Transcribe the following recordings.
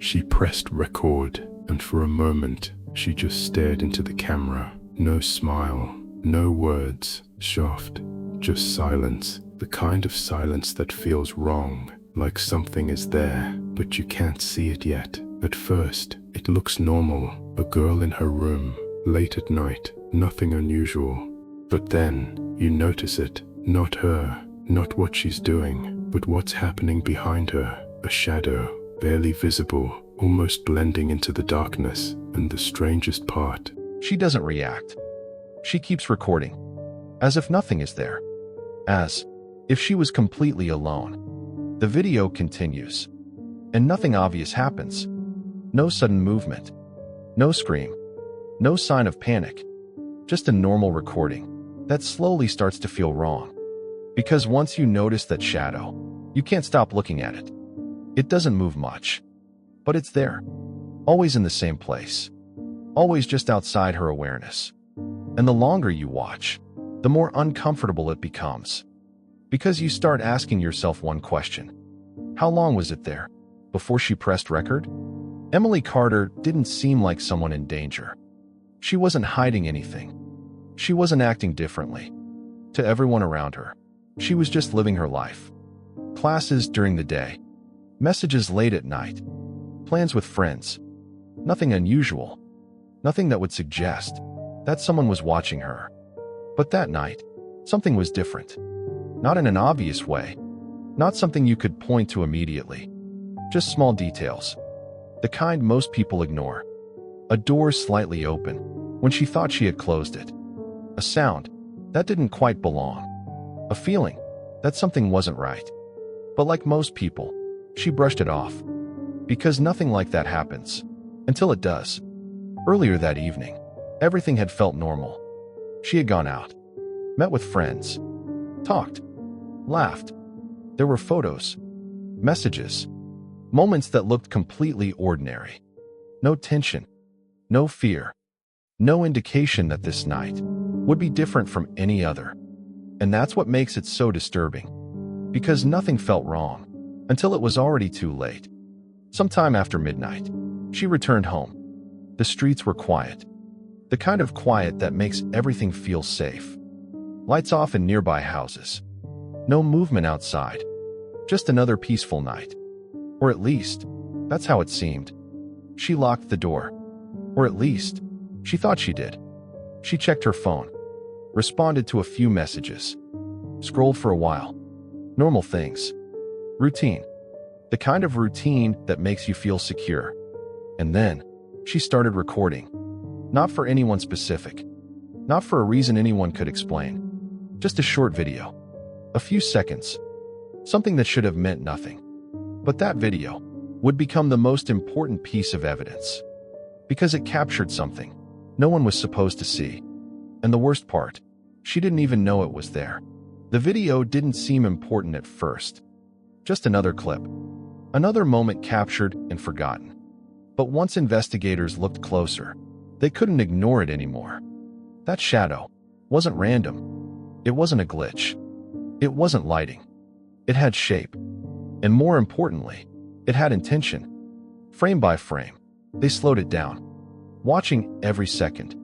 She pressed record, and for a moment, she just stared into the camera. No smile, no words, soft, just silence. The kind of silence that feels wrong, like something is there, but you can't see it yet. At first, it looks normal, a girl in her room, late at night, nothing unusual. But then, you notice it, not her, not what she's doing, but what's happening behind her, a shadow, barely visible, almost blending into the darkness. And the strangest part, she doesn't react. She keeps recording, as if nothing is there, as if she was completely alone. The video continues, and nothing obvious happens. No sudden movement, no scream, no sign of panic, just a normal recording that slowly starts to feel wrong. Because once you notice that shadow, you can't stop looking at it. It doesn't move much, but it's there, always in the same place, always just outside her awareness. And the longer you watch, the more uncomfortable it becomes. Because you start asking yourself one question. How long was it there before she pressed record? Emily Carter didn't seem like someone in danger. She wasn't hiding anything. She wasn't acting differently to everyone around her. She was just living her life. Classes during the day, messages late at night, plans with friends. Nothing unusual, nothing that would suggest that someone was watching her. But that night, something was different. Not in an obvious way, not something you could point to immediately. Just small details, the kind most people ignore. A door slightly open when she thought she had closed it. A sound that didn't quite belong. A feeling that something wasn't right. But like most people, she brushed it off. Because nothing like that happens until it does. Earlier that evening, everything had felt normal. She had gone out, met with friends, talked, laughed. There were photos, messages, moments that looked completely ordinary. No tension, no fear, no indication that this night would be different from any other. And that's what makes it so disturbing. Because nothing felt wrong until it was already too late. Sometime after midnight, she returned home. The streets were quiet. The kind of quiet that makes everything feel safe. Lights off in nearby houses. No movement outside. Just another peaceful night. Or at least, that's how it seemed. She locked the door. Or at least, she thought she did. She checked her phone. Responded to a few messages. Scrolled for a while. Normal things. Routine. The kind of routine that makes you feel secure. And then, she started recording. Not for anyone specific. Not for a reason anyone could explain. Just a short video. A few seconds. Something that should have meant nothing. But that video would become the most important piece of evidence. Because it captured something no one was supposed to see. And the worst part, she didn't even know it was there. The video didn't seem important at first. Just another clip. Another moment captured and forgotten. But once investigators looked closer, they couldn't ignore it anymore. That shadow wasn't random. It wasn't a glitch. It wasn't lighting. It had shape. And more importantly, it had intention. Frame by frame, they slowed it down, watching every second,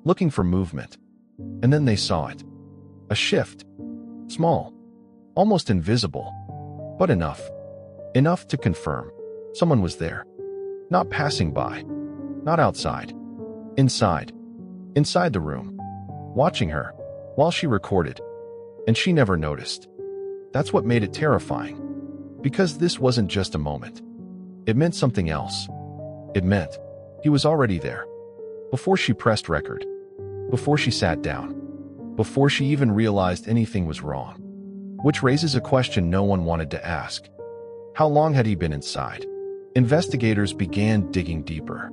looking for movement. And then they saw it. A shift. Small. Almost invisible. But enough. Enough to confirm someone was there. Not passing by. Not outside. Inside. Inside the room. Watching her while she recorded. And she never noticed. That's what made it terrifying. Because this wasn't just a moment. It meant something else. It meant he was already there. Before she pressed record. Before she sat down. Before she even realized anything was wrong. Which raises a question no one wanted to ask. How long had he been inside? Investigators began digging deeper.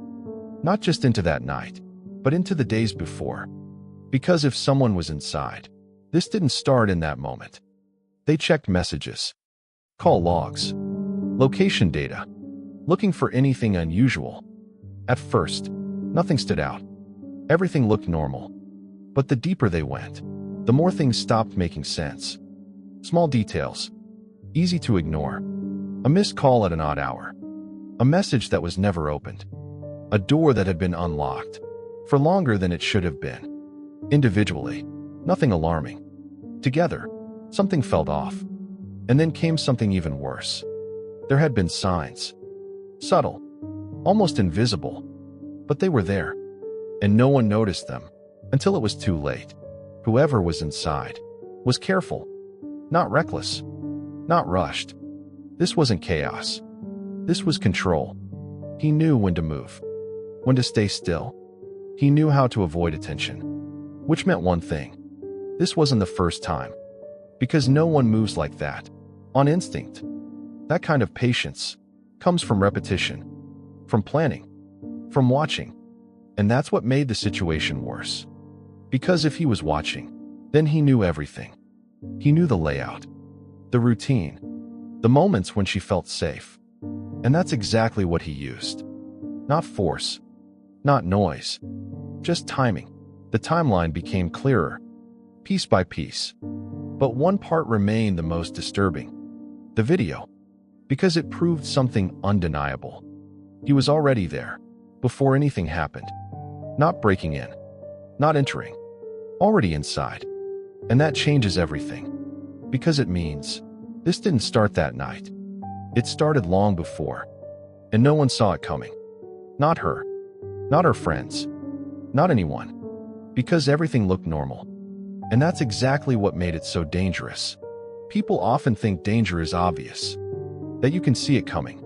Not just into that night, but into the days before. Because if someone was inside, this didn't start in that moment. They checked messages, call logs, location data, looking for anything unusual. At first, nothing stood out. Everything looked normal. But the deeper they went, the more things stopped making sense. Small details, easy to ignore. A missed call at an odd hour. A message that was never opened. A door that had been unlocked for longer than it should have been. Individually, nothing alarming. Together, something felt off. And then came something even worse. There had been signs. Subtle, almost invisible, but they were there. And no one noticed them until it was too late. Whoever was inside was careful, not reckless, not rushed. This wasn't chaos. This was control. He knew when to move, when to stay still. He knew how to avoid attention, which meant one thing. This wasn't the first time, because no one moves like that, on instinct. That kind of patience comes from repetition, from planning, from watching. And that's what made the situation worse. Because if he was watching, then he knew everything. He knew the layout, the routine, the moments when she felt safe. And that's exactly what he used. Not force, not noise, just timing. The timeline became clearer, piece by piece. But one part remained the most disturbing. The video. Because it proved something undeniable. He was already there, before anything happened. Not breaking in, not entering, already inside. And that changes everything. Because it means this didn't start that night. It started long before. And no one saw it coming. Not her. Not her friends. Not anyone. Because everything looked normal. And that's exactly what made it so dangerous. People often think danger is obvious. That you can see it coming.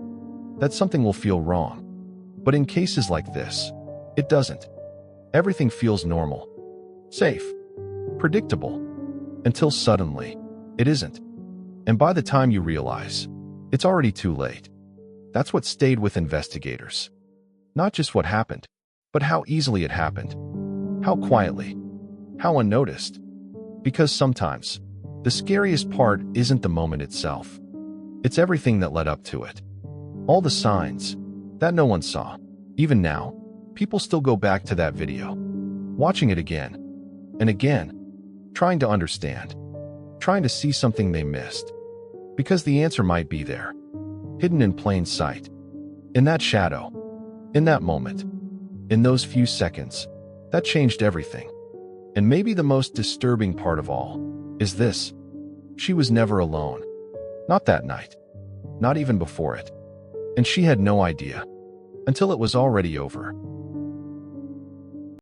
That something will feel wrong. But in cases like this, it doesn't. Everything feels normal. Safe. Predictable. Until suddenly, it isn't. And by the time you realize, it's already too late. That's what stayed with investigators. Not just what happened, but how easily it happened. How quietly. How unnoticed. Because sometimes, the scariest part isn't the moment itself. It's everything that led up to it. All the signs that no one saw. Even now, people still go back to that video, watching it again and again, trying to understand, trying to see something they missed. Because the answer might be there, hidden in plain sight. In that shadow, in that moment, in those few seconds, that changed everything. And maybe the most disturbing part of all is this. She was never alone. Not that night. Not even before it. And she had no idea. Until it was already over.